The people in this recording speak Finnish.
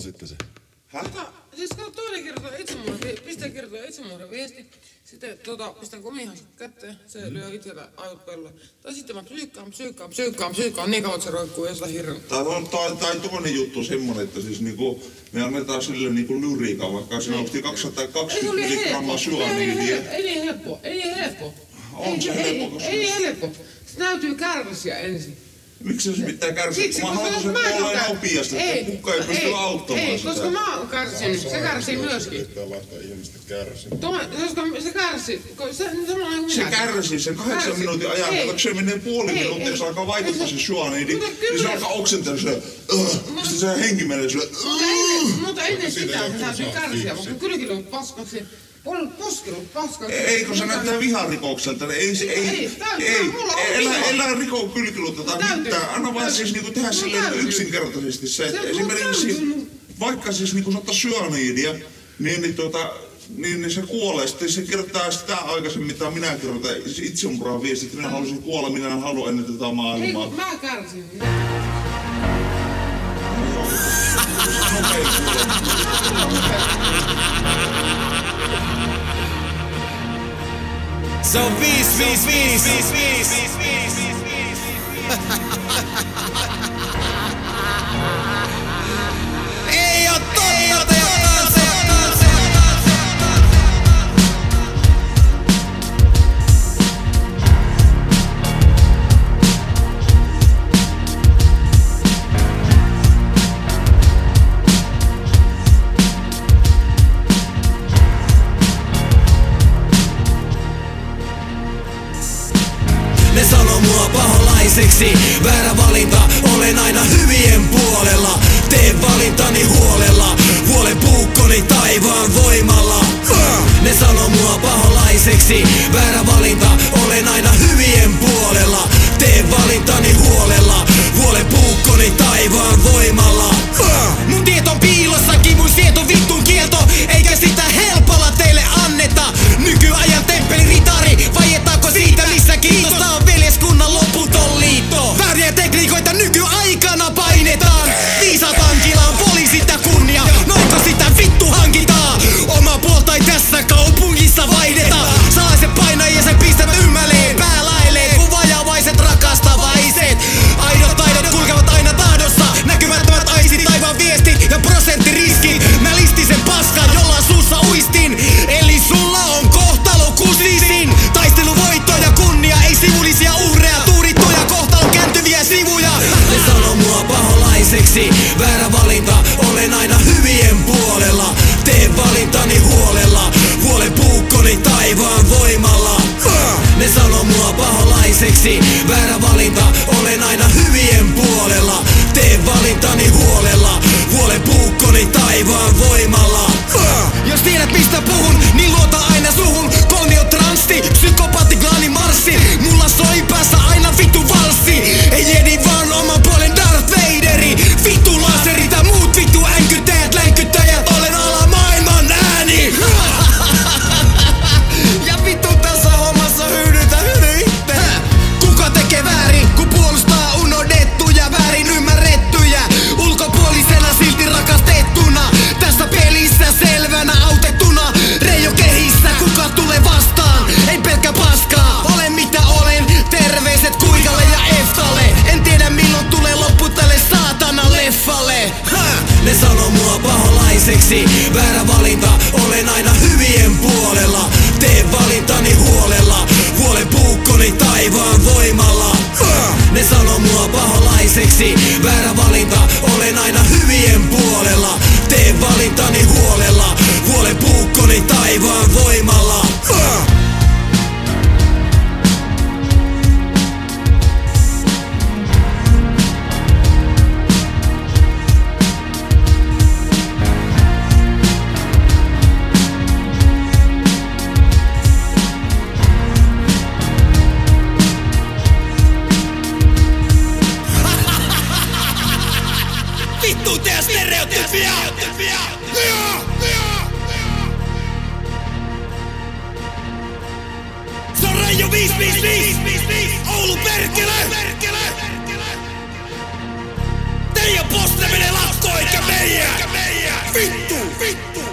sitten se? Siis toinen kertoo itsemurhan viesti. Sitten pistän kumihansa kätteen, se lyö itsellä aivot pelloon. Tai sitten mä psyykkaan niin kauan, että se roikkuu jostain hirveä. Tai toinen juttu semmonen, että siis niinku me annetaan sille niinku lyriikaa, vaikka siinä on 220 grammaa syaniidia. Ei niin helppo. On se helppo. Ei niin helppo. Se täytyy kärsiä ensin. Miksi se pitää kärsiä? Kun mä haluan sen puoleen nopeasti, että kukaan ei pysty auttamaan sitä. Koska mä oon kärsinyt, se kärsii myöskin. Yhtään laista ihmistä kärsinyt. Se kärsii, se kärsii sen 8 minuutin ajan, kun se menee puoli minuuttia, ja se alkaa vaikuttaa se syaniidi, niin se alkaa oksentaa se, sitten se henki menee sille. Mutta ennen sitä se täytyy kärsiä, mutta kylläkin on paskaksi. Poskellut paskaksi. Ei, kun se näyttää viharikokselta. Älä riko kylkiluteta mitään. Anna vaan siis niinku tehdä silleen yksinkertaisesti se, että esimerkiksi vaikka siis niinku ottaa syaniidia, niin se kuolee. Sitten se kirjoittaa sitä aikaisemmin, mitä minä kirjoitan itsemurhaan viesti, että minä haluaisin kuolla, minä en halua ennen tätä maailmaa. Ei, kun mä kärsin. Se on 555. Ei oo totta. Ne sanoo mua paholaiseksi, väärä valinta, olen aina hyvien puolella. Teen valintani huolella, vuolen puukkoni taivaan voimalla. Ne sanoo mua paholaiseksi, väärä valinta, olen aina hyvien puolella. Teen valintani huolella, vuolen puukkoni taivaan voimalla. Mun tiet on piilossakin, mun sieto vittun kielto, eikä sitä helpolla teille anneta. Nykyajan temppeli ritari, vaietaanko siitä missä kiitos? Tää on veljeskunnan loputon liitto. Vääriä tekniikoita nykyaikana painetaan. Viisaat vankilaan, poliisit ja kunnia. Noinko sitä vittu hankitaan? Oma puolta ei tässä kaupungissa vaihdeta. Salaiset painajia sen pistävät ymmäleen. Päälailee, kun vajavaiset rakastavaiset. Aidot taidot kulkevat aina tahdossa. Näkymättömät aisit, taivaan viestit ja prosenttiriski. Mä listin sen paskan, jolla suussa uistin. Eli sulla on kohtalo kusisin. Taisteluvoitto ja kunnia, ei sivulisia uhreja. Tuurittuja kohtalo kääntyviä sivuja. Ne sanoo mua paholaiseksi, väärä valinta, olen aina hyvien puolella. Teen valintani huolella, vuolen puukkoni taivaan voimalla. Ne sanoo mua paholaiseksi, väärä valinta, olen aina hyvien puolella. Teen valintani huolella, vuolen puukkoni taivaan voimalla. Jos tiedät mistä puhun, niin luota aina suhun. Kolmio transti, psykopaatti, glaani marssi. Mulla soi päässä aina vittu valssi. Ei jedi vaan oman puolen Darth Vaderi. Vittu laserit ja muut vittu änkyttäjät, länkyttäjät. Olen alamaailman ääni. Ja vittu tässä hommassa hyydytä itse. Kuka tekee väärin, kun puolustaa unohdettuja, väärin ymmärrettyjä. Ulkopuolisena silti rakastettuna. Tässä pelissä selvänä autettuna. Reijo kehissä, kuka tulee vastaan? Ei pelkkä paskaa, olen mitä olen. Terveiset Kuikalle ja Eftalle. En tiedä milloin tulee loppu tälle saatana leffalle. Ne sanoo mua paholaiseksi, väärä valinta, olen aina hyvien puolella. Teen valintani huolella, vuolen puukkoni taivaan voimalla. Ne sanoo mua paholaiseksi, väärä valinta, olen aina hyvien puolella. Teen valintani huolella, vuolen puukkoni taivaan voimalla. Vittu tää stereotypia! Se on Reijo 555! Oulu perkele! Teidän poste menee lakkoon eikä meidän! vittu, vittu.